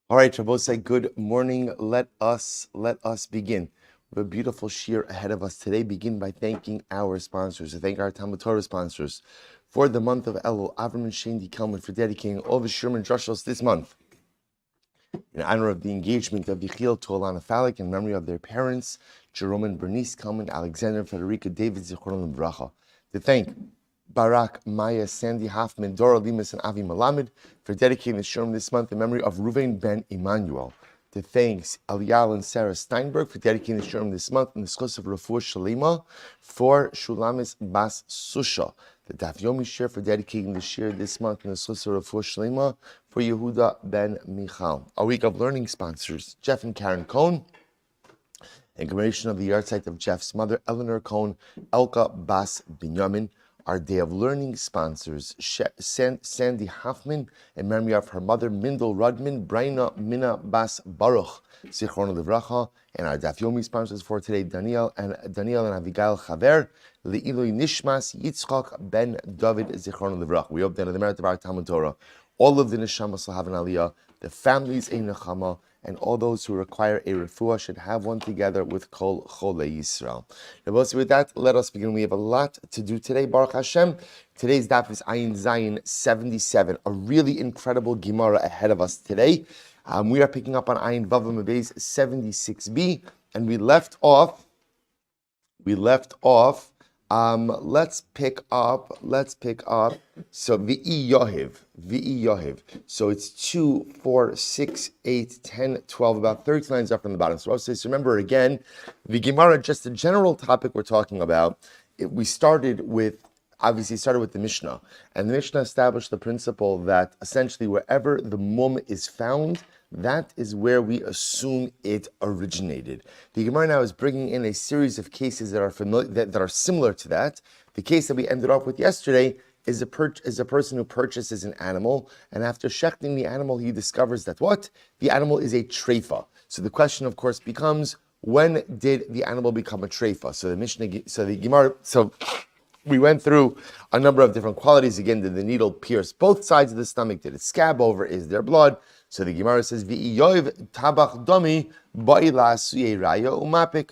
All right, Shabbos say good morning. Let us begin. We have a beautiful shir ahead of us today. Begin by thanking our sponsors. To thank our Talmud Torah sponsors for the month of Elul, Avram and Shane Kelman, for dedicating all the Sherman drushos this month in honor of the engagement of Yechiel to Alana Falik in memory of their parents, Jerome and Bernice Kelman, Alexander and Federica David Zichron Bracha. To thank Barak, Maya, Sandy Hoffman, Dora Limas, and Avi Malamed for dedicating the Shurim this month in memory of Ruvain ben Emmanuel. To thanks Eliyahu and Sarah Steinberg for dedicating the Shurim this month in the schos of Refuah Shalima for Shulamis Bas Susha. The Daf Yomi shir for dedicating the shir this month in the schos of Refuah Shalima for Yehuda ben Michal. Our week of learning sponsors, Jeff and Karen Cohn, in commemoration of the yahrzeit of Jeff's mother, Eleanor Cohn, Elka Bas Binyamin. Our day of learning sponsors, Sandy Hoffman, in memory of her mother, Mindel Rudman, Braina Mina Bas Baruch, Zichron Livracha, and our Daf Yomi sponsors for today, Daniel and Avigail Chaver, Le'iloi Nishmas Yitzchak ben David Zichron Livracha. We hope that in the merit of our Talmud Torah, all of the neshamas will have an aliyah, the families a nechama, and all those who require a refuah should have one together with Kol Cholei Yisrael. Now, with that, let us begin. We have a lot to do today, Baruch Hashem. Today's daf is Ayin Zayin 77, a really incredible Gemara ahead of us today. We are picking up on Ayin Vav Mabez 76b, and we left off. Let's pick up. So V'i Yohiv. So it's 2, 4, 6, 8, 10, 12, about 30 lines up from the bottom. So remember again, the Gemara, just the general topic we're talking about. We started with the Mishnah, and the Mishnah established the principle that essentially wherever the mum is found, that is where we assume it originated. The Gemara now is bringing in a series of cases that are that are similar to that. The case that we ended off with yesterday is a person who purchases an animal, and after shechting the animal, he discovers that the animal is a treifa. So the question, of course, becomes, when did the animal become a treifa? So we went through a number of different qualities. Again, did the needle pierce both sides of the stomach? Did it scab over? Is there blood? So the Gemara says, "V'iyoiv tabach domi ba'ila suye raya umapik."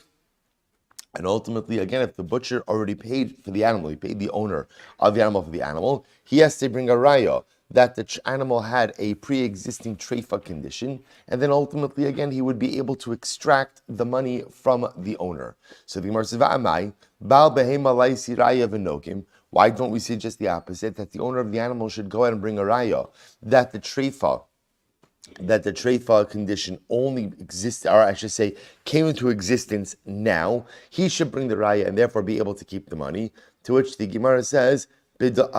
And ultimately, again, if the butcher already paid for the animal, he paid the owner of the animal for the animal, he has to bring a raya that the animal had a pre-existing treifa condition, and then ultimately, again, he would be able to extract the money from the owner. So the Gemara says, "Va'amai bal behema laisi raya v'nokim." Why don't we say just the opposite, that the owner of the animal should go ahead and bring a raya that the treifa condition only exists, or I should say, came into existence now? He should bring the raya and therefore be able to keep the money. To which the Gemara says, ultimately,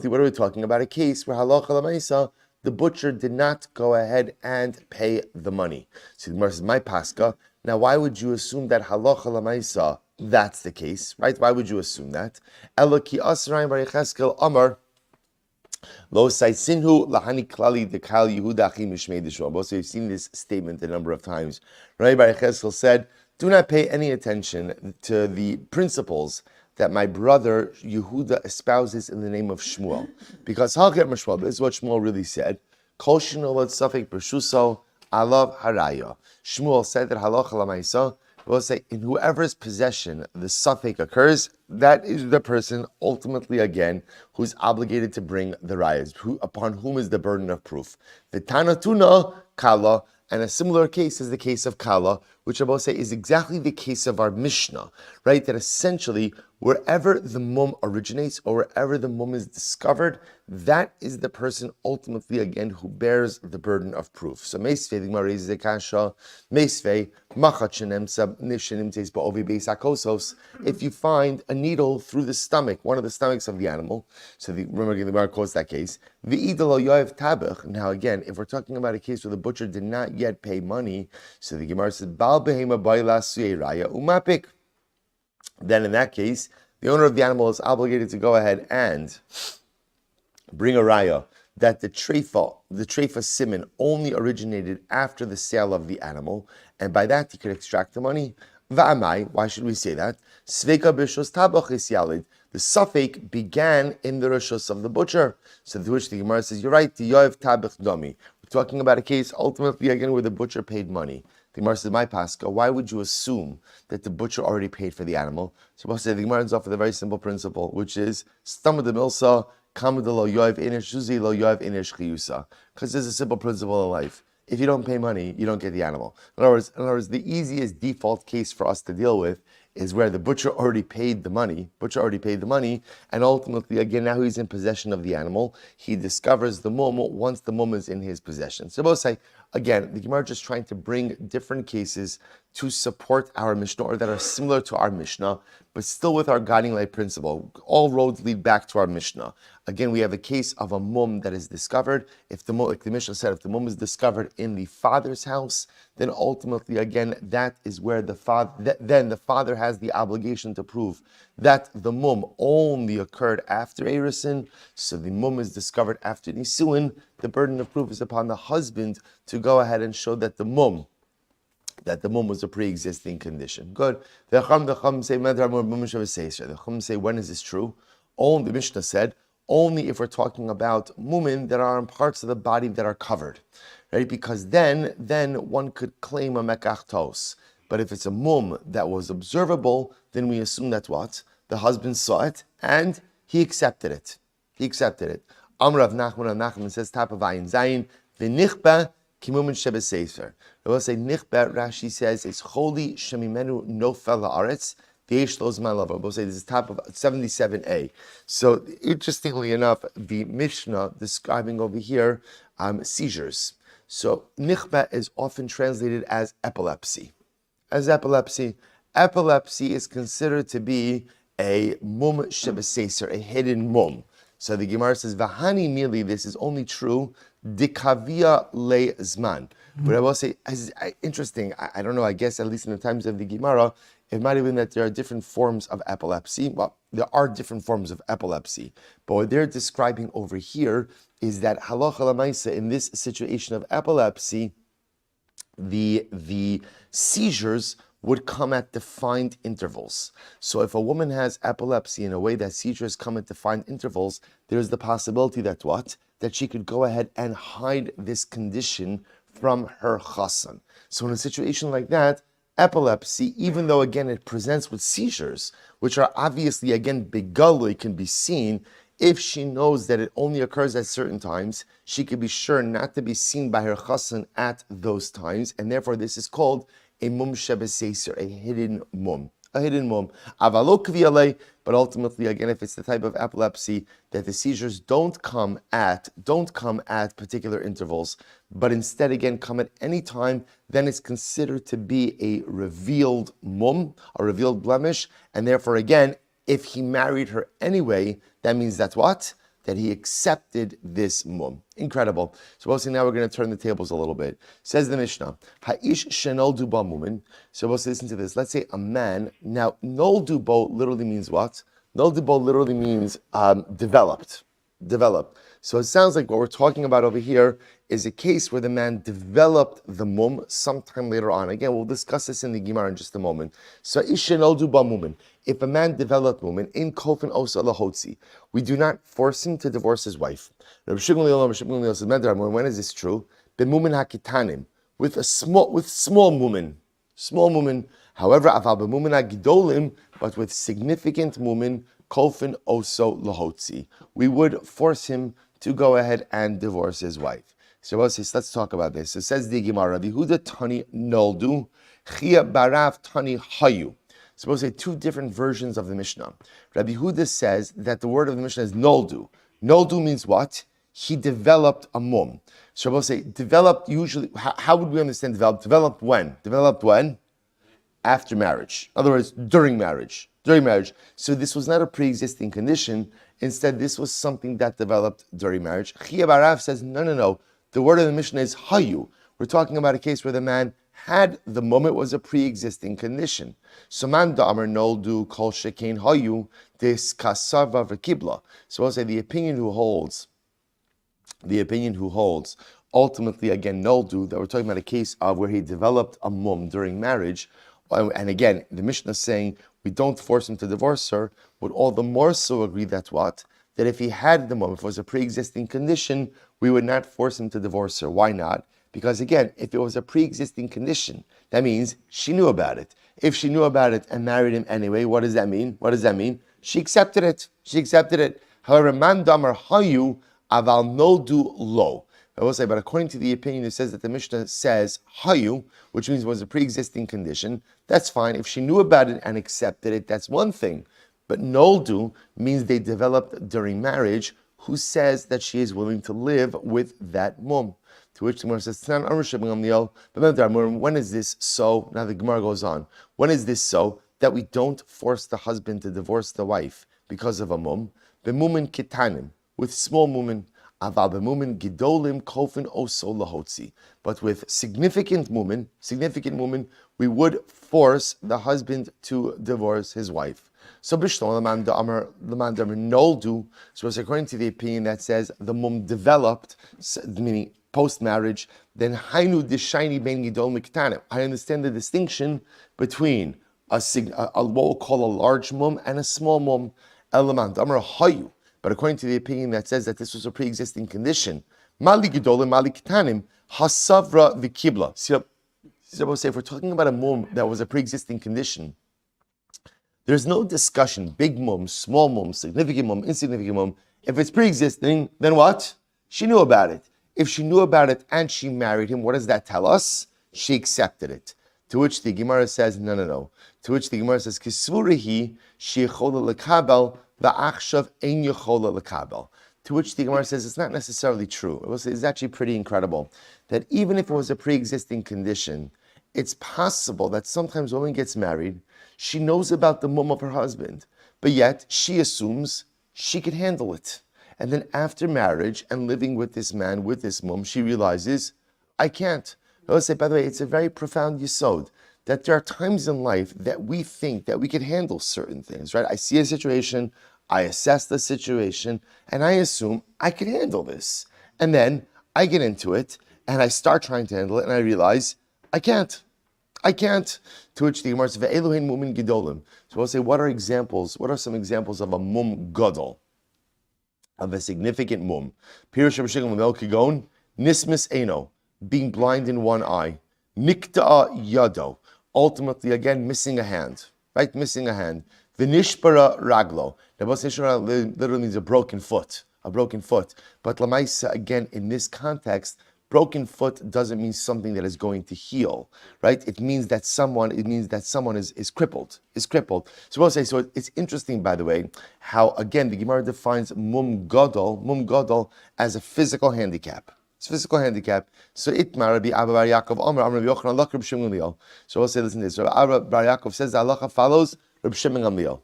what are we talking about? A case where halacha l'maisa, the butcher did not go ahead and pay the money. So the Gemara says, my paska. Now, why would you assume that halacha l'maisa that's the case, right? Why would you assume that? Eloki Asrayim Bar Yecheskel Amar Lo Saisinhu Lahani Klali Dekal Yehuda Achim Mishmei Dishua. Also, you've seen this statement a number of times. Rabbi Bar Yecheskel said, "Do not pay any attention to the principles that my brother Yehuda espouses in the name of Shmuel, because Halket Mishmuel. This is what Shmuel really said. Kol Shinol Safek Bershuso Alav Haraya. Shmuel said that halacha l'maisa, we'll say, in whoever's possession the suffix occurs, that is the person ultimately, again, who's obligated to bring the rayas, upon whom is the burden of proof. The Tanatuna Kala, and a similar case is the case of Kala, which I will say is exactly the case of our Mishnah, right? That essentially, Wherever the mum originates or wherever the mum is discovered, that is the person ultimately again who bears the burden of proof. So Meisvei, the Gemara raises a kasha, Meisvei, Machat shenemsa nishenimtes ba'ovi beis hakosos. If you find a needle through the stomach, one of the stomachs of the animal, so remember the Gemara calls that case, V'idalo yoyev tabach. Now again, if we're talking about a case where the butcher did not yet pay money, so the Gemara says, Bal behema bayla suyei raya umapik. Then in that case, the owner of the animal is obligated to go ahead and bring a raya that the treifa siman only originated after the sale of the animal, and by that he could extract the money. Va'amai, why should we say that? Sveika b'shos tabach is yalid. The suffix began in the rishos of the butcher. So to which the Gemara says, you're right, the yoyev tabach domi. We're talking about a case ultimately again where the butcher paid money. The Gemara says, my Pascha, why would you assume that the butcher already paid for the animal? So the Gemara ends off with a very simple principle, which is, Stamad the milsa, kamad lo yoyev inish zuzi lo yoyev inish chiyusa. Because there's a simple principle in life. If you don't pay money, you don't get the animal. In other words, the easiest default case for us to deal with is where the butcher already paid the money, and ultimately, again, now he's in possession of the animal. He discovers the mum once the mum is in his possession. So both say, again, the Gemara just trying to bring different cases to support our Mishnah, or that are similar to our Mishnah, but still with our guiding light principle. All roads lead back to our Mishnah. Again, we have a case of a mum that is discovered. If the mum, like the Mishnah said, if the mum is discovered in the father's house, then ultimately, again, that is where the father, then the father has the obligation to prove that the mum only occurred after Erisin. So the mum is discovered after Nisuin. The burden of proof is upon the husband to go ahead and show that the mum was a pre-existing condition. Good. The Chum say, when is this true? Only, the Mishnah said, only if we're talking about mumin that are in parts of the body that are covered, right? Because then one could claim a mekach tos. But if it's a mum that was observable, then we assume that what? The husband saw it and he accepted it. Amr of Nachman says, top of Ayin Zayin, v'nichba kimumin shebeseifer. I will say nichba, Rashi says, is holy shemimenu nofel haaretz. We'll say this is top of 77a. So interestingly enough, the Mishnah describing over here seizures. So nichba is often translated as epilepsy. Epilepsy is considered to be a mum shebeseser, a hidden mum. So the Gemara says, Vahani mili, this is only true, dikavia le zman. But I will say, interesting, I don't know, I guess at least in the times of the Gemara, it might have been that there are different forms of epilepsy. Well, there are different forms of epilepsy. But what they're describing over here is that halacha l'maisa, in this situation of epilepsy, the seizures would come at defined intervals. So if a woman has epilepsy in a way that seizures come at defined intervals, there's the possibility that what? That she could go ahead and hide this condition from her chassan. So in a situation like that, epilepsy, even though again it presents with seizures, which are obviously again begalui, can be seen, if she knows that it only occurs at certain times, she could be sure not to be seen by her chassan at those times, and therefore this is called a mum shebeseser, a hidden mum. Avalo kviyale, but ultimately, again, if it's the type of epilepsy that the seizures don't come at particular intervals, but instead, again, come at any time, then it's considered to be a revealed mum, a revealed blemish, and therefore, again, if he married her anyway, that means that's what? That he accepted this mum. Incredible. So we'll see now we're going to turn the tables a little bit. Says the Mishnah, Ha'ish shenol duba mumin. So we'll listen to this. Let's say a man. Now, nol dubo literally means what? Nol dubo literally means developed. So it sounds like what we're talking about over here is a case where the man developed the mum sometime later on. Again, we'll discuss this in the Gemara in just a moment. So ishenol duba mumin. If a man developed mumin in kofin osa lahotzi, we do not force him to divorce his wife. When is this true? B'mumin hakitanim, with small mumin. However, aval b'mumin hagidolim, but with significant mumin, kofin oso lahotzi, we would force him to go ahead and divorce his wife. So let's talk about this. It says the Gemara, Yehuda tani noldu, chia barav tani hayu. Suppose say two different versions of the Mishnah. Rabbi Huda says that the word of the Mishnah is noldu. Noldu means what? He developed a mum. So Rabbi say developed usually. How would we understand developed? Developed when? Developed when? After marriage. In other words, during marriage. During marriage. So this was not a pre-existing condition. Instead, this was something that developed during marriage. Chiya Barav says, no. The word of the Mishnah is hayu. We're talking about a case where the man had the mum. It was a pre-existing condition. So man da'amar noldu kol shekain hayu des kasava v'kibla. So I'll say the opinion who holds, ultimately again noldu, that we're talking about a case of where he developed a mum during marriage. And again, the Mishnah is saying we don't force him to divorce her, would all the more so agree that what? That if he had the mum, if it was a pre-existing condition, we would not force him to divorce her. Why not? Because again, if it was a pre-existing condition, that means she knew about it. If she knew about it and married him anyway, what does that mean? She accepted it. However, man damar hayu aval noldu lo. I will say, but according to the opinion, it says that the Mishnah says hayu, which means it was a pre-existing condition. That's fine. If she knew about it and accepted it, that's one thing. But noldu means they developed during marriage. Who says that she is willing to live with that mum? To which the Gemara says, when is this so? Now the Gemara goes on. When is this so? That we don't force the husband to divorce the wife because of a mum. Bemumin kitanim, with small mumin. Aval bemumin gidolim kofin oso lahotzi. But with significant mumin, we would force the husband to divorce his wife. So b'shlo l'man da'amar noldu. So it's according to the opinion that says the mum developed, meaning post-marriage, then hainu dishaini ben gidol miktanim. I understand the distinction between what we'll call a large mum and a small mum. Elaman da'amar hayu. But according to the opinion that says that this was a pre-existing condition, mali gidolim, mali kitanim, hasavra v'kibla. See, if we're talking about a mum that was a pre-existing condition, there's no discussion, big mum, small mum, significant mum, insignificant mum. If it's pre-existing, then what? She knew about it. If she knew about it and she married him, what does that tell us? She accepted it. To which the Gemara says, no. To which the Gemara says, Kisvurihi she'echola lekabel va'achshav ein yechola lekabel. To which the Gemara says, it's not necessarily true. It's actually pretty incredible that even if it was a pre-existing condition, it's possible that sometimes a woman gets married, she knows about the mum of her husband, but yet she assumes she can handle it. And then after marriage and living with this man, with this mum, she realizes, I can't. Let's say, by the way, it's a very profound yesod, that there are times in life that we think that we can handle certain things, right? I see a situation, I assess the situation, and I assume I can handle this. And then I get into it, and I start trying to handle it, and I realize, I can't. To which the Gemara says, "Ve'eluhin mumin gidolim." So we'll say, what are some examples of a mum gadol, of a significant mum? Pirush Rabshigam Lemel Kigon, Nismis Eno, being blind in one eye, Nikta'a Yado, ultimately again missing a hand, right? Missing a hand. Vinishbara Raglo. Now, Nishbara literally means a broken foot. But Lamaisa, again, in this context, broken foot doesn't mean something that is going to heal, right? It means that someone is crippled. So we'll say, so it's interesting, by the way, how again the Gemara defines mum gadol as a physical handicap. It's physical handicap. So Itmar Rabbi Abba Bar Yaakov Omer Rabbi Yochanan Lach Rabbi Shimon Gamliel. So we'll say, listen to this. Rabbi Abba Bar Yaakov says the halacha follows Rabbi Shimon Gamliel,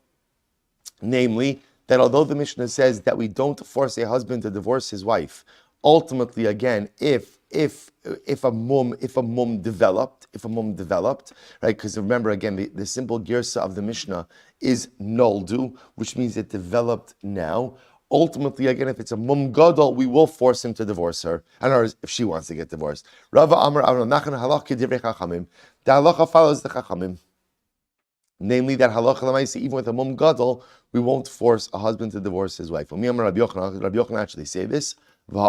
namely that although the Mishnah says that we don't force a husband to divorce his wife, ultimately, again, if a mum developed, right? Because remember, again, the simple girsa of the Mishnah is noldu, which means it developed now. Ultimately, again, if it's a mum gadol, we will force him to divorce her, and if she wants to get divorced. Rava Amar Nachan halach kedivrei chachamim. The halacha follows the chachamim, namely that halacha l'maisa, even with a mum gadol, we won't force a husband to divorce his wife. Rabbi Yochanan actually say this. Yeah,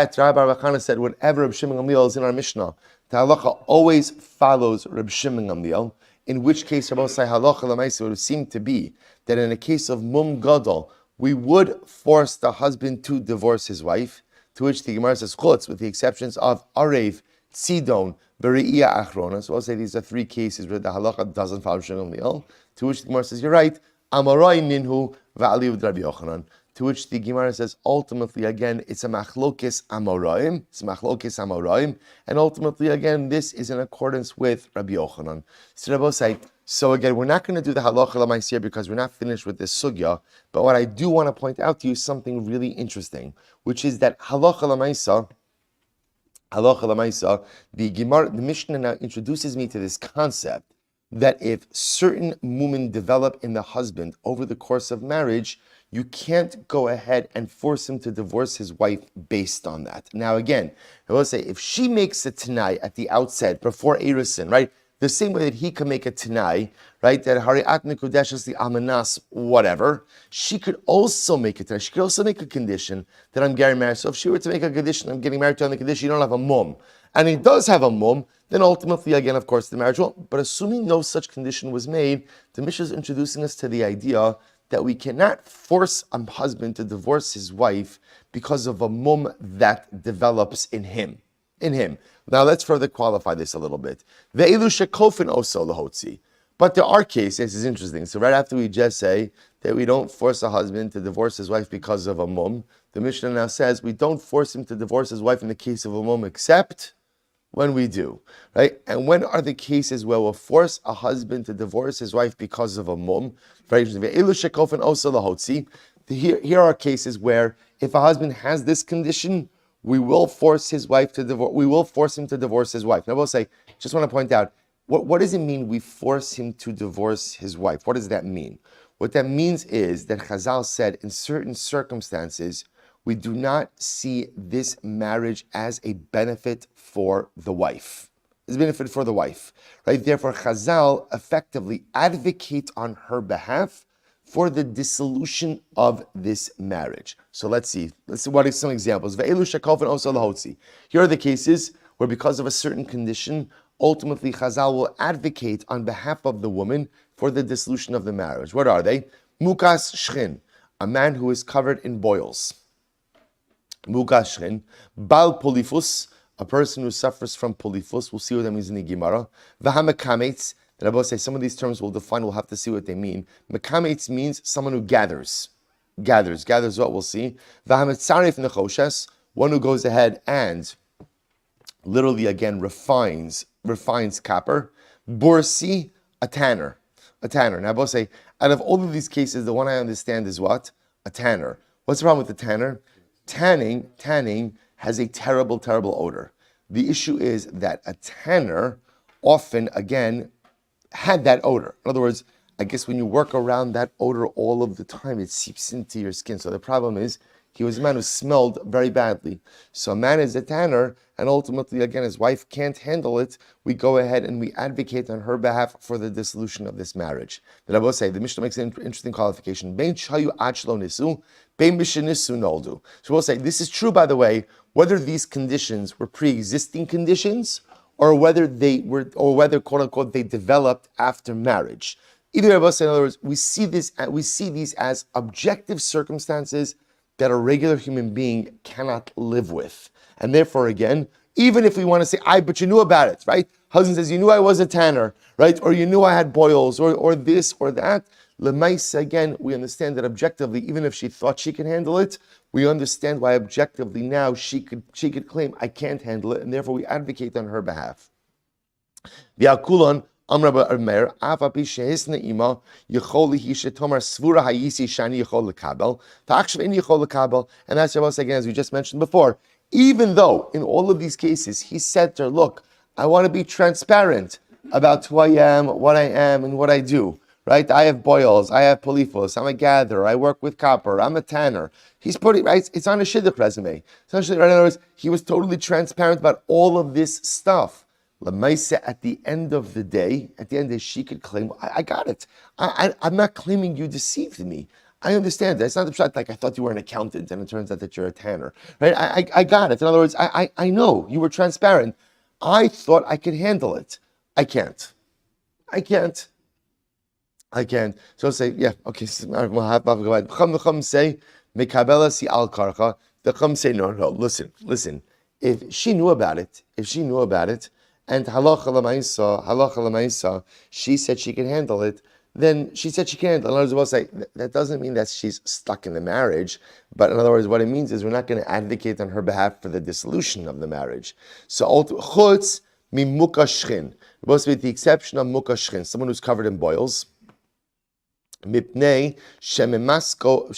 it's Rabbi Bar Chana said whenever Rabbi Shimon Gamliel is in our Mishnah, the halacha always follows Rabbi Shimon Gamliel. In which case, Rabbi say halacha l'maisa would seem to be that in a case of mum gadol, we would force the husband to divorce his wife. To which the Gemara says chutz, with the exceptions of arev Tzidon, Beri'ia Achrona. So I'll say these are three cases where the halacha doesn't follow Shalom Li'al. To which the Gemara says, you're right, Amorai Ninhu Va'aliu Rabbi Yochanan. To which the Gemara says, ultimately, again, it's a machlokes amoraim. It's a machlokes amoraim. And ultimately, again, this is in accordance with Rabbi Yochanan. So Rabbi say, so again, we're not going to do the halacha l'maaseh here because we're not finished with this sugya. But what I do want to point out to you is something really interesting, which is that halacha l'maaseh, the Gemara, the Mishnah now introduces me to this concept that if certain mumin develop in the husband over the course of marriage, you can't go ahead and force him to divorce his wife based on that. Now again, I will say, if she makes a tanai at the outset, before Erisin, right, the same way that he can make a tanai, right, that hari'at nekudeshes the amanas, whatever, she could also make a tanai. She could also make a condition that I'm getting married. So if she were to make a condition, I'm getting married to on the condition, you don't have a mum, and he does have a mum, then ultimately, again, of course, the marriage won't. But assuming no such condition was made, the Mishnah is introducing us to the idea that we cannot force a husband to divorce his wife because of a mum that develops in him. Now let's further qualify this a little bit. Ve'elu shekofin oso lahotzi. But there are cases, it's interesting. So right after we just say that we don't force a husband to divorce his wife because of a mum, the Mishnah now says we don't force him to divorce his wife in the case of a mum except when we do, right? And when are the cases where we'll force a husband to divorce his wife because of a mum? Here are cases where if a husband has this condition, we will force his wife to divorce. We will force him to divorce his wife. Now, we'll say, just want to point out, what does it mean we force him to divorce his wife? What does that mean? What that means is that Chazal said in certain circumstances, we do not see this marriage as a benefit for the wife. It's a benefit for the wife, right? Therefore, Chazal effectively advocate on her behalf for the dissolution of this marriage. So let's see what are some examples. Here are the cases where because of a certain condition, ultimately Chazal will advocate on behalf of the woman for the dissolution of the marriage. What are they? Mukas shchin, a man who is covered in boils. Mugashrin, Bal Polyphus, a person who suffers from polyphus. We'll see what that means in the Gemara. V'hamekametz, and I will say some of these terms we'll define, we'll have to see what they mean. Mekametz means someone who gathers what we'll see. V'hametzaref nechoshes, one who goes ahead and literally again refines copper. Borsi, a tanner. Now I will say, out of all of these cases, the one I understand is what? A tanner. What's the problem with the tanner? Tanning has a terrible odor. The issue is that a tanner often, again, had that odor. In other words, I guess when you work around that odor all of the time, it seeps into your skin. So the problem is, he was a man who smelled very badly. So a man is a tanner, and ultimately, again, his wife can't handle it. We go ahead and we advocate on her behalf for the dissolution of this marriage. Then I will say, the Mishnah makes an interesting qualification. Bein chayu achlo nisu, bein mishenisu noldu. So we'll say, this is true, by the way, whether these conditions were pre-existing conditions, or whether quote unquote they developed after marriage. Either of us, in other words, we see these as objective circumstances that a regular human being cannot live with. And therefore, again, even if we want to say, but you knew about it, right? Husband says, you knew I was a tanner, right? Or you knew I had boils, or this or that. L'maisa, again, we understand that objectively, even if she thought she could handle it, we understand why objectively now she could claim, I can't handle it, and therefore we advocate on her behalf. V'akulon, Amra B'Mer, Afapi Shehisna Ima, Yecholi Hishetomar Svura Hayisi Shani Yechol Lekabel, Ta'akshav In Yechol Lekabel, and that's what again, as we just mentioned before, even though in all of these cases he said to her, look, I want to be transparent about who I am, and what I do. Right? I have boils, I have polyphus, I'm a gatherer, I work with copper, I'm a tanner. He's putting, right? It's on a shidduch resume. Essentially, right? In other words, he was totally transparent about all of this stuff. Lamaisa, at the end of the day, she could claim, I got it. I'm not claiming you deceived me. I understand that. It's not the shot like I thought you were an accountant and it turns out that you're a tanner. Right? I got it. In other words, I know you were transparent. I thought I could handle it. I can't. So say, yeah, okay, we'll have to go ahead. Say, Mekabela si al karcha. The Chum say, no, listen. if she knew about it, and halacha l'maisa, she said she can handle it, then she said she can handle it. In other words, we'll say, that doesn't mean that she's stuck in the marriage, but in other words, what it means is we're not going to advocate on her behalf for the dissolution of the marriage. So, chutz mi mukashchin, supposed to be the exception of mukashchin, someone who's covered in boils. Mipnei shemasko.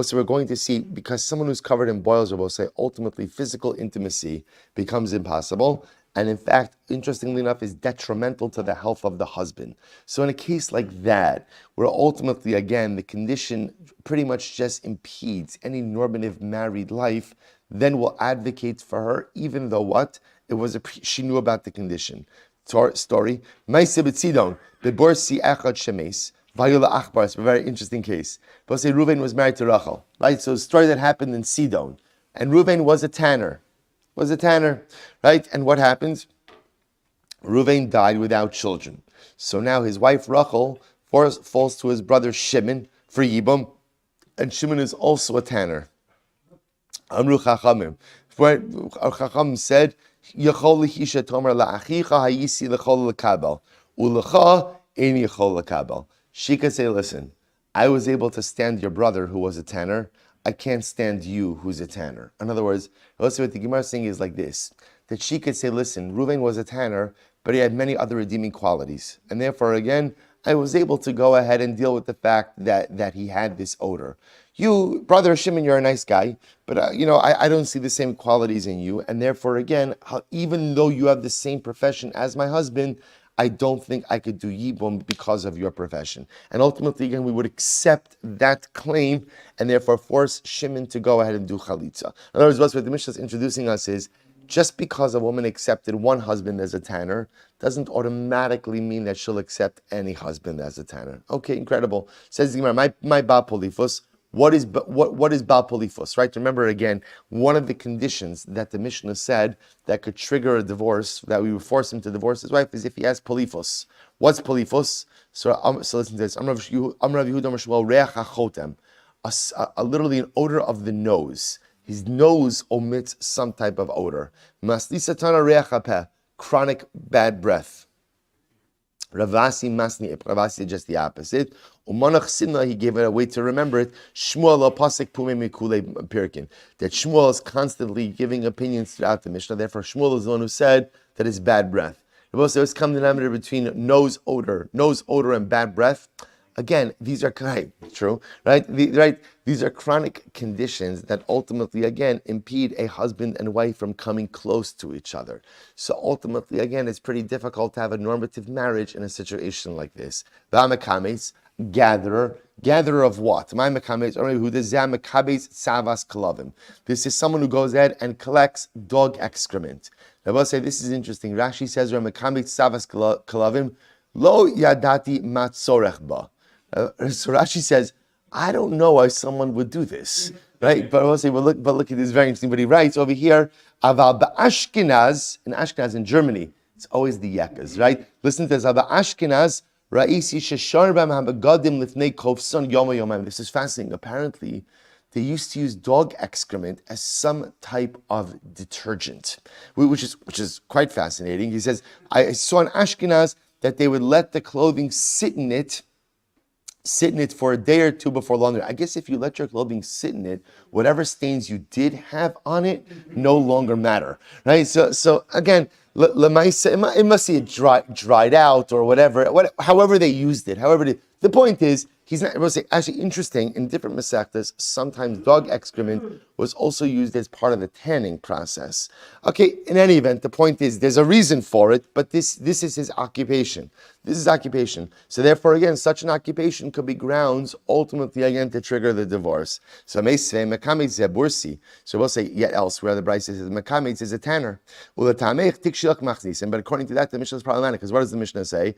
So we're going to see, because someone who's covered in boils, we'll say, ultimately physical intimacy becomes impossible, and in fact, interestingly enough, is detrimental to the health of the husband. So in a case like that, where ultimately, again, the condition pretty much just impedes any normative married life, then we'll advocate for her, even though what? She knew about the condition. Story. It's a very interesting case. But say Reuven was married to Rachel, right? So a story that happened in Sidon, and Reuven was a tanner, right? And what happened? Reuven died without children. So now his wife Rachel falls to his brother Shimon for Yibum, and Shimon is also a tanner. Amru Chachamim. Chacham said, Yachol l'hisha tomer la'achicha hayisi l'chol l'kabel u'lecha ein yachol l'kabel. She could say, listen, I was able to stand your brother who was a tanner. I can't stand you who's a tanner. In other words, also what the Gemara is saying is like this, that she could say, listen, Reuven was a tanner, but he had many other redeeming qualities. And therefore, again, I was able to go ahead and deal with the fact that he had this odor. You, brother Shimon, you're a nice guy, but I don't see the same qualities in you, and therefore, again, even though you have the same profession as my husband, I don't think I could do yibum because of your profession. And ultimately, again, we would accept that claim, and therefore force Shimon to go ahead and do chalitza. In other words, what the Mishnah is introducing us is, just because a woman accepted one husband as a tanner doesn't automatically mean that she'll accept any husband as a tanner. Okay, incredible. Says the Gemara, my Baal Polifos. What is Baal Polifos, right? Remember again, one of the conditions that the Mishnah said that could trigger a divorce, that we would force him to divorce his wife, is if he has Polifos. What's Polifos? So listen to this. Literally an odor of the nose. His nose omits some type of odor. Chronic bad breath. Ravasi masni. Ravasi is just the opposite. Umanach simna, he gave it a way to remember it. Shmuel pasik pume mikule pirkin. That Shmuel is constantly giving opinions throughout the Mishnah. Therefore, Shmuel is the one who said that it's bad breath. So it's come denominator between nose odor and bad breath. Again, these are true, right? These are chronic conditions that ultimately, again, impede a husband and wife from coming close to each other. So ultimately, again, it's pretty difficult to have a normative marriage in a situation like this. Gatherer of what? This is someone who goes ahead and collects dog excrement. Now, I'll say this is interesting. Rashi says, Lo yadati matzorech ba. So Rashi says, I don't know why someone would do this, right? But we'll say, look at this, very interesting. But he writes over here, Aval ba'Ashkenaz, in Ashkenaz in Germany, it's always the yakas, right? Listen to this, Aval Ashkenaz, Ra'isi sheshar b'am ha'begadim lifnei kovson yoma yomam. This is fascinating. Apparently, they used to use dog excrement as some type of detergent, which is quite fascinating. He says, I saw in Ashkenaz that they would let the clothing sit in it for a day or two before laundry. I guess if you let your clothing sit in it, whatever stains you did have on it no longer matter, right? So again, it must be dried out or whatever. However they used it. The point is, he's not. I will say, actually interesting. In different masechtas, sometimes dog excrement was also used as part of the tanning process. Okay. In any event, the point is, there's a reason for it, but this is his occupation. So therefore, again, such an occupation could be grounds ultimately again to trigger the divorce. So we'll say yet elsewhere the Brisa says mekamitz is a tanner. But according to that, the Mishnah is problematic because what does the Mishnah say?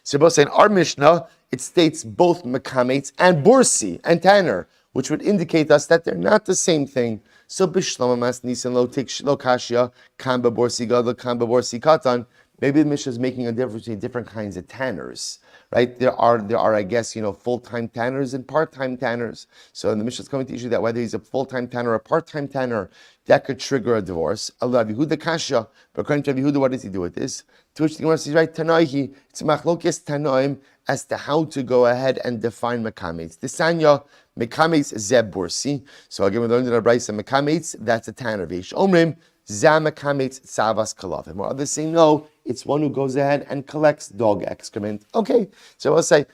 So both say in our Mishnah, it states both mekamitz and bursi and tanner, which would indicate us that they're not the same thing. So bishlama mas nisan lo kashya kamba borsi gadol kamba borsi katan. Maybe the Mishnah is making a difference between different kinds of tanners, right? There are, I guess, full-time tanners and part-time tanners. So the Mishnah is coming to issue that whether he's a full-time tanner or a part-time tanner, that could trigger a divorce. Allah Yehuda Kasha, but according to Yehuda, what does he do with this? To which the Gemara says, right, Tanaihi, it's machlokes tanoim as to how to go ahead and define mekametz. The Sanya, mekametz zebursi. So again, we learned in our Brisa, mekametz, that's a tanner. Veish omrim, Zamakamitz Savas Kalavim. Or others say, no, it's one who goes ahead and collects dog excrement. Okay, so I'll say,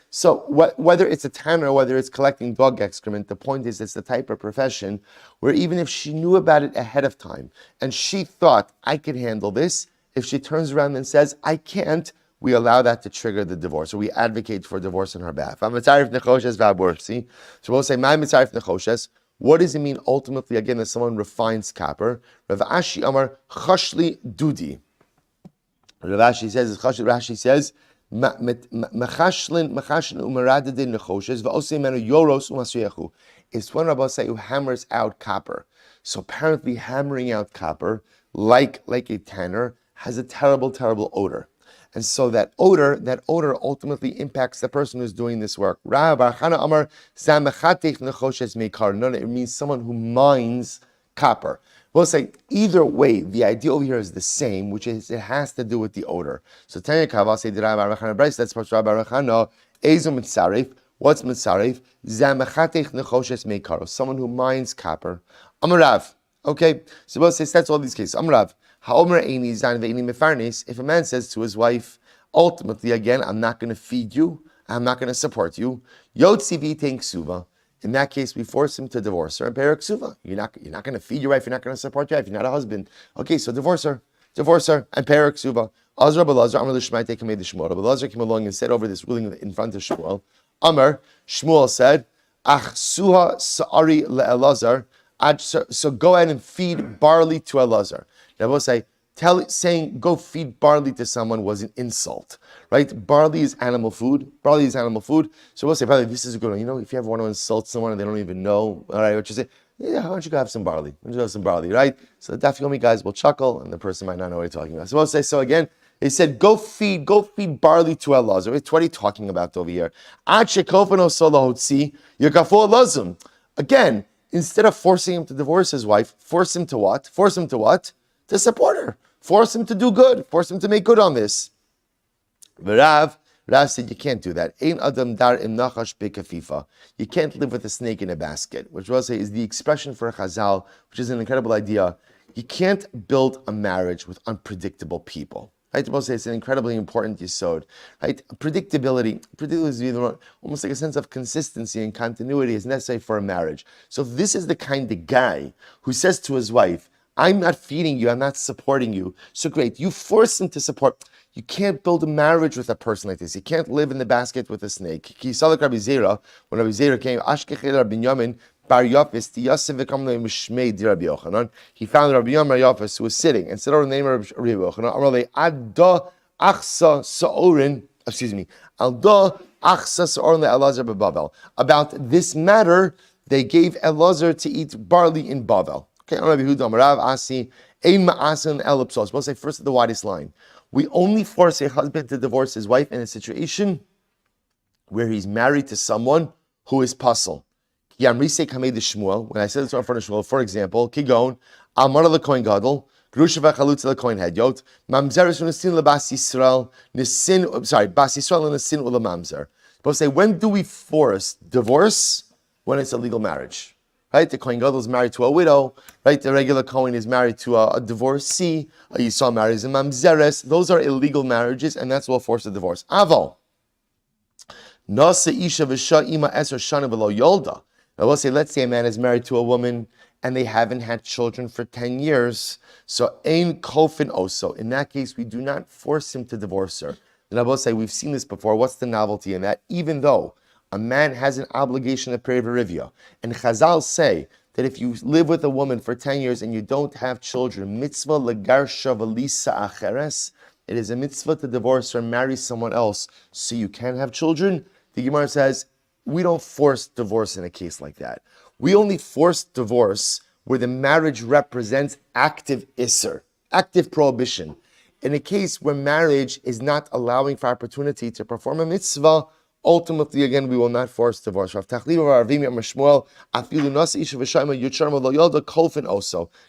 whether it's a tanner or whether it's collecting dog excrement, the point is it's the type of profession where even if she knew about it ahead of time and she thought, I could handle this, if she turns around and says, I can't, we allow that to trigger the divorce, or we advocate for divorce on her behalf. So we'll say, my mitzarif nechoshes. What does it mean ultimately, again, that someone refines copper? Rav Ashi Amar Chashli Dudi. Rav Ashi says, Machashlin umaradadin nechoshes v'osei menu yoros umasriyachu. It's one Rabbi say who hammers out copper. So apparently hammering out copper, like a tanner, has a terrible, terrible odor. And so that odor ultimately impacts the person who's doing this work. It means someone who mines copper. We'll say either way, the idea over here is the same, which is it has to do with the odor. So Tanya Kaval say that's part of Rabbi Rechana. Ezu mitzarif. What's mitzarif? Someone who mines copper. Amarav. Okay, so we'll say that's all these cases. Amarav. If a man says to his wife, ultimately, again, I'm not going to feed you, I'm not going to support you, in that case, we force him to divorce her and pay her ksuva. You're not going to feed your wife, you're not going to support your wife, you're not a husband. Okay, so divorce her and pay her ksuva. Elazar came along and said over this ruling in front of Shmuel. Shmuel said, Ach suha sa'ari le'elazar. So go ahead and feed barley to Elazar. Now, we'll say, saying go feed barley to someone was an insult, right? Barley is animal food. So we'll say, by the way, this is a good one. If you ever want to insult someone and they don't even know, all right, what you say, yeah, why don't you go have some barley? Right? So the Daf Yomi guys will chuckle and the person might not know what you're talking about. So we'll say, so again, he said, go feed barley to Elazar. What are you talking about over here? Again, instead of forcing him to divorce his wife, force him to what? To support her. Force him to do good. Force him to make good on this. Rav said you can't do that. Ein adam dar im nachash bekafifa. You can't live with a snake in a basket, which we'll say is the expression for a chazal, which is an incredible idea. You can't build a marriage with unpredictable people. Right? We'll say it's an incredibly important yesod. Right? Predictability is almost like a sense of consistency and continuity is necessary for a marriage. So if this is the kind of guy who says to his wife, I'm not feeding you, I'm not supporting you. So great, you force him to support. You can't build a marriage with a person like this. You can't live in the basket with a snake. When Rabbi Zera came, he found Rabbi Yafis who was sitting and said over the name of Rabbi Yochanan, about this matter, they gave Elazar to eat barley in Bavel. Okay, we'll say first the widest line. We only force a husband to divorce his wife in a situation where he's married to someone who is puzzle. When I said this in front of Shmuel, for example, Kigon, Amar lekoin gadol, Grusha v'chalutz lekoin hedyot, Mamzeres u'nesin lebas Yisrael, bas Yisrael u'nesin u'lemamzer. We'll say, when do we force divorce? When it's a legal marriage. Right, the Kohen Gadol is married to a widow. Right, the regular Kohen is married to a divorcee. A Yisrael marries a mamzeres. Those are illegal marriages, and that's what forces a divorce. Aval. Nasa isha v'sha ima eser shana v'lo yolda. Now we'll say, let's say a man is married to a woman and they haven't had children for 10 years. So ein kofin oso. In that case, we do not force him to divorce her. And I will say, we've seen this before. What's the novelty in that? Even though a man has an obligation to pay Rivia. And Chazal say that if you live with a woman for 10 years and you don't have children, mitzvah legarsha v'lisa acheres, it is a mitzvah to divorce or marry someone else so you can have children. The Gemara says, we don't force divorce in a case like that. We only force divorce where the marriage represents active isser, active prohibition. in a case where marriage is not allowing for opportunity to perform a mitzvah, ultimately, again, we will not force divorce.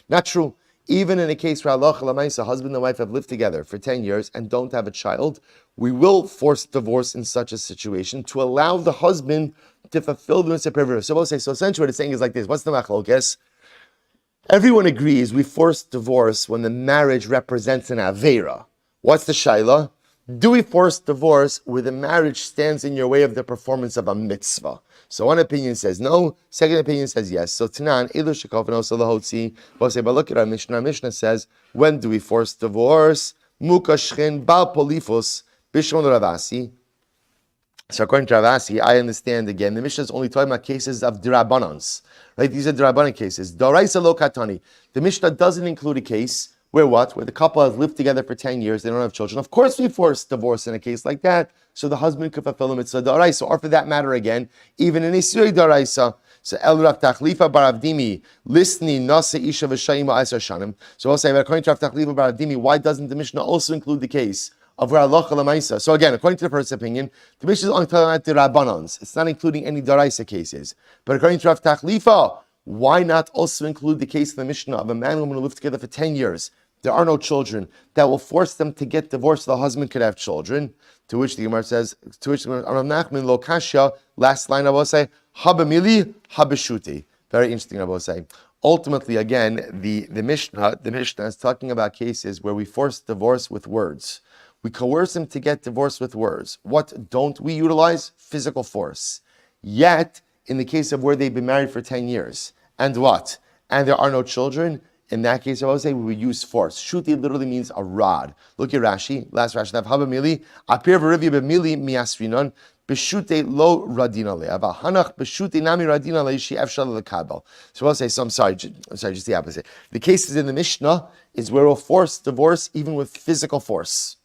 Not true. Even in a case where Allah a husband and wife have lived together for 10 years and don't have a child, we will force divorce in such a situation to allow the husband to fulfill the mitzvah. So essentially what it's saying is like this. What's the machlokes? Everyone agrees we force divorce when the marriage represents an aveira. What's the shaila? Do we force divorce where the marriage stands in your way of the performance of a mitzvah? So one opinion says no, second opinion says yes. So Tanan, Elu Shekov, and also the Hotzi, we'll say, but look at our Mishnah. Our Mishnah says, when do we force divorce? Mukashchin, Bal Polifos, Bishon Ravasi. So according to Ravasi, I understand again, the Mishnah is only talking about cases of Durabanons. Right? These are Durabanan cases. Daraisa lo katani. The Mishnah doesn't include a case where what? Where the couple has lived together for 10 years, they don't have children. Of course we force divorce in a case like that, so the husband could fulfill the mitzvah daraisa, or for that matter again, even in Isuri daraisa. So El Rav Tachlifa Baravdimi, Lisni Nase Isha V'Shayim Asar Shanim. So I'll say, according to Rav Tachlifa Baravdimi, why doesn't the Mishnah also include the case of where Allah Lamaisa? So again, according to the first opinion, the Mishnah is only talking about the Rabbanons. It's not including any daraisa cases. But according to Rav Tachlifa, why not also include the case in the Mishnah of a man and woman who lived together for 10 years? There are no children, that will force them to get divorced so the husband could have children. To which the Gemara says, Rav Nachman lo kasha, last line I will say, habamili, habeshuti. Very interesting I will say. Ultimately, again, the Mishnah is talking about cases where we force divorce with words. We coerce them to get divorced with words. What don't we utilize? Physical force. Yet, in the case of where they've been married for 10 years, and what? And there are no children, in that case, I would say we would use force. Shuti literally means a rod. Look at Rashi. Last Rashi. Habamili. Apir v'rivya b'mili miasrinon. B'shute lo radina le. Ava hanach b'shute nami radina le shi efshal lekabel. So I'll say, so I'm sorry, just the opposite. The cases in the Mishnah is where we'll force divorce even with physical force.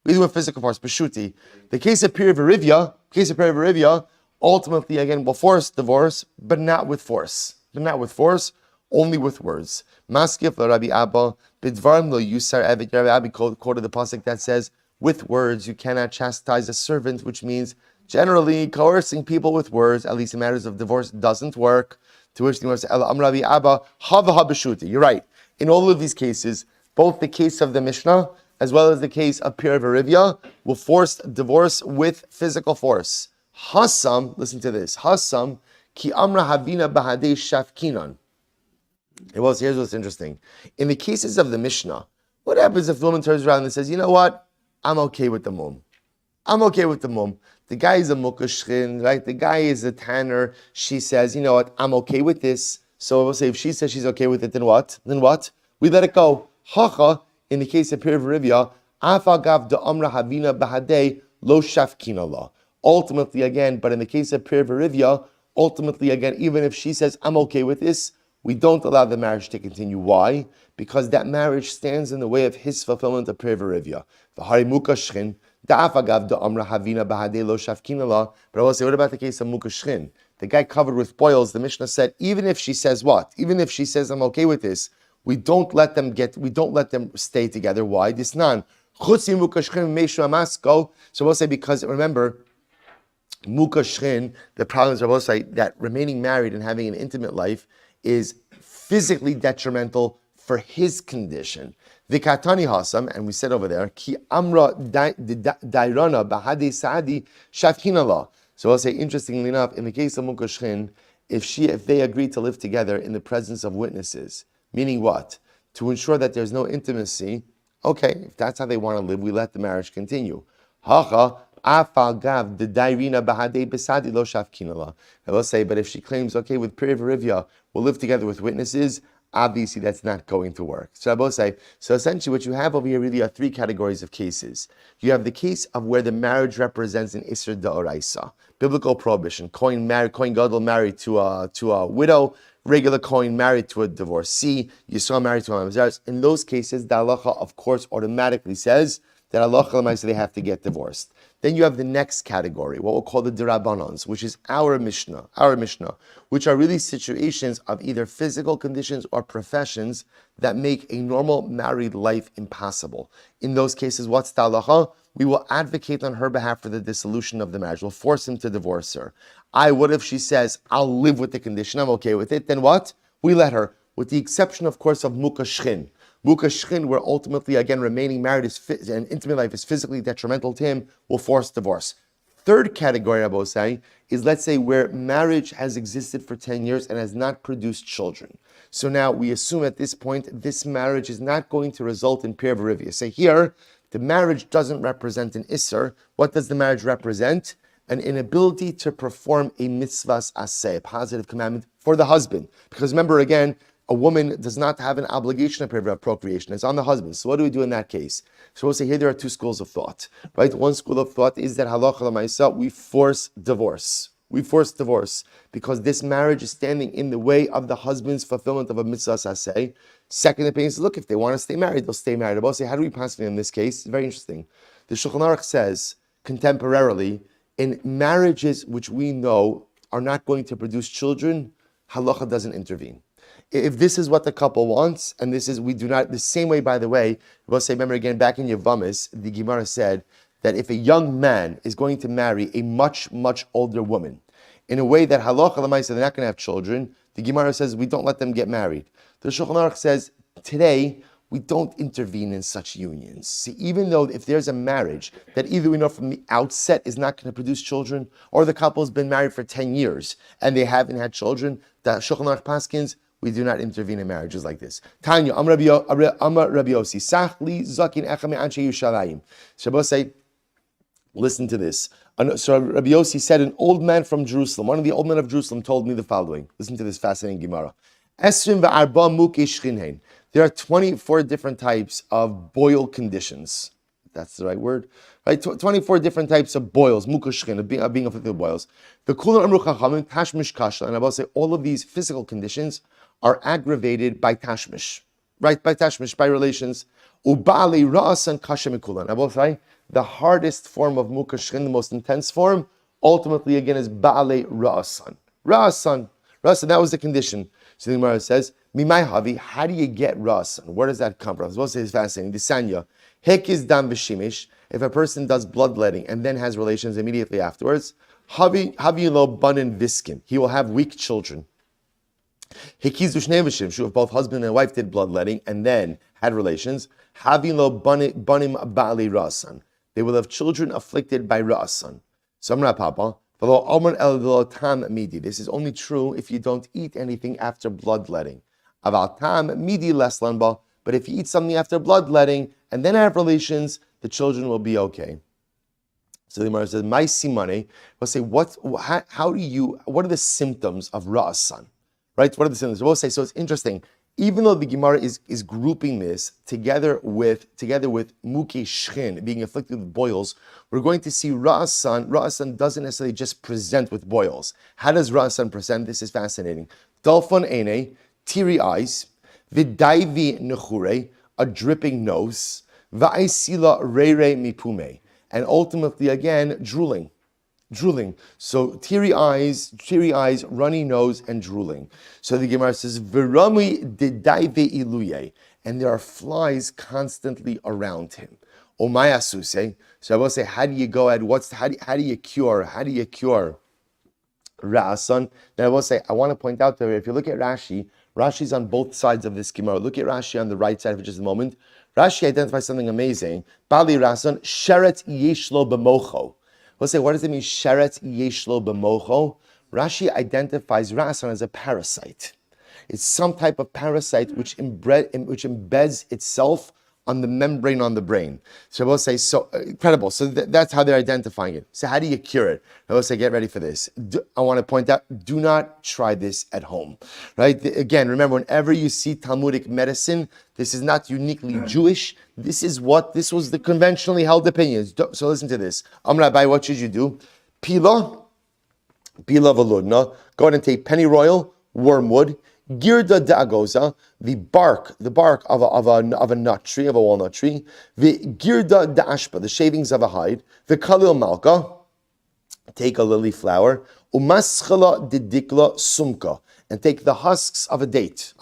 Even with physical force. B'shuti. The case of Pir v'rivya, ultimately, again, we'll force divorce, but not with force. Only with words. Maskif Rabbi Abba bidvarim lo yusar eved. Rabbi Abba quoted the pasuk that says, "With words you cannot chastise a servant," which means generally coercing people with words, at least in matters of divorce, doesn't work. To which the Gemara says, Rabbi Abba hava habeshuti. You're right. In all of these cases, both the case of the Mishnah as well as the case of Pir v'Rivya will force divorce with physical force. Hasam, listen to this. Hasam ki amra havina bahadei shafkinan. Well, here's what's interesting. In the cases of the Mishnah, what happens if the woman turns around and says, you know what? I'm okay with the mum. The guy is a mukashchin, right? The guy is a tanner. She says, you know what? I'm okay with this. So we'll say if she says she's okay with it, then what? We let it go. Hacha, in the case of Pir v'Rivya, afagav da amra havina bahadei lo shafkina la. Ultimately, again, but in the case of Pir v'Rivya, even if she says, I'm okay with this, we don't allow the marriage to continue. Why? Because that marriage stands in the way of his fulfillment of Pir v'Rivya. V'hari mukashchin, da'afagav da'amra havina bahadei lo shafkina la. But I will say, what about the case of mukashchin? The guy covered with boils, the Mishnah said, even if she says what? Even if she says, I'm okay with this, we don't let them stay together. Why? Disnan. Chutzi mukashchin meishu amasko. So we'll say, because remember, mukashchin, the problem is, I will say, that remaining married and having an intimate life is physically detrimental for his condition. Vikatani hasam, and we said over there, ki amra dairana bahadi saadi shafkinala. So I'll say, interestingly enough, in the case of mukashchin, if they agree to live together in the presence of witnesses, meaning what? To ensure that there's no intimacy, okay, if that's how they want to live, we let the marriage continue. Hacha, afagav the dairina bahade besadi lo shafkinala. I will say, but if she claims, okay, with Pir v'Rivya, we'll live together with witnesses, obviously that's not going to work. So I will say, so essentially what you have over here really are three categories of cases. You have the case of where the marriage represents an Isser Da'oraisa, biblical prohibition, Kohen Gadol married to a widow, regular Kohen married to a divorcee, Yisrael married to a Mamzer. In those cases, the halacha, of course, automatically says that halacha l'maisa they have to get divorced. Then you have the next category, what we'll call the Durabanons, which is our Mishnah, which are really situations of either physical conditions or professions that make a normal married life impossible. In those cases, what's the halacha? We will advocate on her behalf for the dissolution of the marriage. We'll force him to divorce her. What if she says, I'll live with the condition, I'm okay with it? Then what? We let her, with the exception, of course, of mukashchin. Mukashchin, where ultimately, again, remaining married and intimate life is physically detrimental to him, will force divorce. Third category, I will say, is let's say where marriage has existed for 10 years and has not produced children. So now we assume at this point, this marriage is not going to result in Pir V'Rivia. Say here, the marriage doesn't represent an Isser. What does the marriage represent? An inability to perform a mitzvahs aseh, a positive commandment for the husband. Because remember again, a woman does not have an obligation of procreation. It's on the husband. So what do we do in that case? So we'll say here there are two schools of thought. Right? One school of thought is that halacha l'maisa, we force divorce. We force divorce because this marriage is standing in the way of the husband's fulfillment of a mitzvah aseh. Second opinion is, look, if they want to stay married, they'll stay married. I will say, how do we pass it in this case? It's very interesting. The Shulchan Aruch says, contemporarily, in marriages which we know are not going to produce children, halacha doesn't intervene. If this is what the couple wants, and this is, we do not, the same way, by the way, we'll say, remember again, back in Yavamis, the Gemara said that if a young man is going to marry a much, much older woman, in a way that halacha l'maisa, they're not going to have children, the Gemara says we don't let them get married. The Shulchan Aruch says, today, we don't intervene in such unions. See, even though if there's a marriage that either we know from the outset is not going to produce children, or the couple's been married for 10 years and they haven't had children, the Shulchan Aruch paskins, we do not intervene in marriages like this. Tanya, Amar Rabbi Yossi, Sachli Zakin Echame Anshe Yushalayim. Shabbos say, listen to this. So Rabbi Yossi said, an old man from Jerusalem, one of the old men of Jerusalem told me the following. Listen to this fascinating Gemara. There are 24 different types of boil conditions. That's the right word. Right? 24 different types of boils, mukashchin, of being afflicted with boils. The kulan amru chachamim, tashmish kasha, and I will say all of these physical conditions are aggravated by tashmish. Right? By tashmish, by relations. Ubali ra'as and kasha mikulan. I will say the hardest form of mukashchin, the most intense form, ultimately again is ba'ale ra'asan. Ra'asan. Ra'asan, that was the condition. So the Gemara says, Mimai Havi, how do you get ra'asan? Where does that come from? As well as it's fascinating. The Sanya, Hekiz dam v'shimish, if a person does bloodletting and then has relations immediately afterwards, Havi lo banin viskin, he will have weak children. Hekiz v'shnei v'shim, if both husband and wife did bloodletting and then had relations, Havi lo banim ba'ali ra'asan, they will have children afflicted by ra'asan. So Amra Papa, this is only true if you don't eat anything after bloodletting. Aval tam midi less lanba, but if you eat something after bloodletting and then have relations, the children will be okay. So the Gemara says, "My simane." We'll say, what are the symptoms of ra'asan? Right? What are the symptoms? We'll say, so it's interesting. Even though the Gemara is grouping this together with muki shchin, being afflicted with boils, we're going to see ra'asan. Ra'asan doesn't necessarily just present with boils. How does ra'asan present? This is fascinating. Dalfon ene, teary eyes, vidaivi nechure, a dripping nose, va'isila rere mipume, and ultimately again drooling. So teary eyes, runny nose, and drooling. So the Gemara says, "V'rami didaive iluye," and there are flies constantly around him. Omayasuse. So I will say, how do you go at how do you cure ra'asan? Then I will say, I want to point out that if you look at Rashi's on both sides of this Gemara. Look at Rashi on the right side for just a moment. Rashi identifies something amazing. Bali ra'asan sheret yeshlo b'mocho. We'll say, what does it mean, sheret yeshlo b'mocho? Rashi identifies ra'asan as a parasite. It's some type of parasite which embeds itself on the membrane on the brain. So we'll say, so incredible. So that's how they're identifying it. So how do you cure it? I will say, get ready for this. I want to point out, do not try this at home. Right? Again, remember, whenever you see Talmudic medicine, this is not uniquely Jewish. This was the conventionally held opinions. So listen to this. Rabbi, what should you do? Pila veludna. Go ahead and take pennyroyal, wormwood, Girda da'agoza, the bark of a nut tree, of a walnut tree. The girda da'ashpa, the shavings of a hide. The kalil malka, take a lily flower. Umaschala didikla sumka, and take the husks of dates,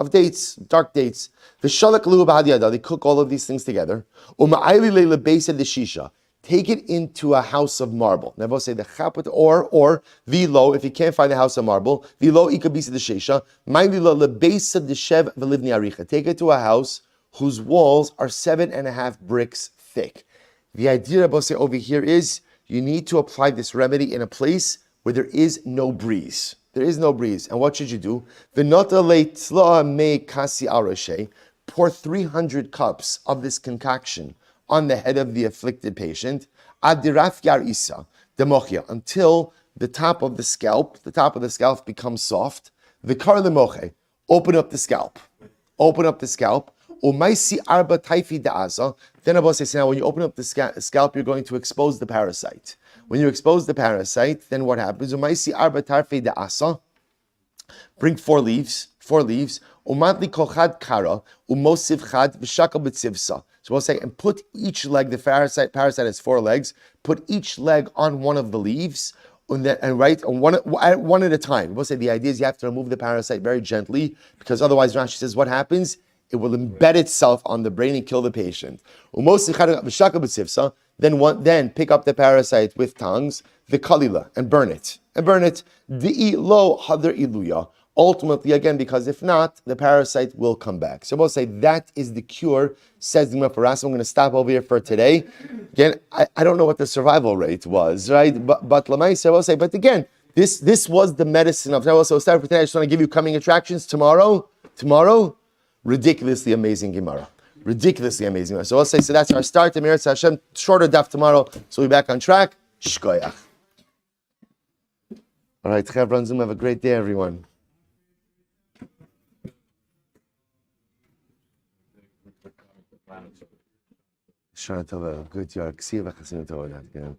dark dates. The shalak lu b'hadiyada, they cook all of these things together. Uma'ayli leila beisa de shisha, take it into a house of marble. Never say the chaput or vilo, if you can't find a house of marble, vilo ikabisa de shisha, ma'ilila lebeisa de shev velivni aricha, take it to a house whose walls are 7.5 bricks thick. The idea, Rabbi say over here is, you need to apply this remedy in a place where there is no breeze. There is no breeze. And what should you do? Pour 300 cups of this concoction on the head of the afflicted patient, until the top of the scalp becomes soft. Open up the scalp. Then Abba says, now when you open up the scalp, you're going to expose the parasite. When you expose the parasite, then what happens? Bring 4 leaves. So we'll say, and put each leg, the parasite has 4 legs, put each leg on one of the leaves, one at a time. We'll say the idea is you have to remove the parasite very gently, because otherwise Rashi says what happens? It will embed itself on the brain and kill the patient. Then pick up the parasite with tongs, the kalila, and burn it. Ultimately, again, because if not, the parasite will come back. So we'll say that is the cure, says the Gemara. I'm going to stop over here for today. Again, I don't know what the survival rate was, right? But Lamaisa will say, but again, this was the medicine of. So start for today. I just want to give you coming attractions tomorrow. Ridiculously amazing Gemara. So I'll say, so that's our start. Amir Hashem, shorter daf tomorrow. So we'll be back on track. Shkoyach. All right, Chevron Zoom, have a great day, everyone. Shana Tova, good. Ksiva Chasim Tova.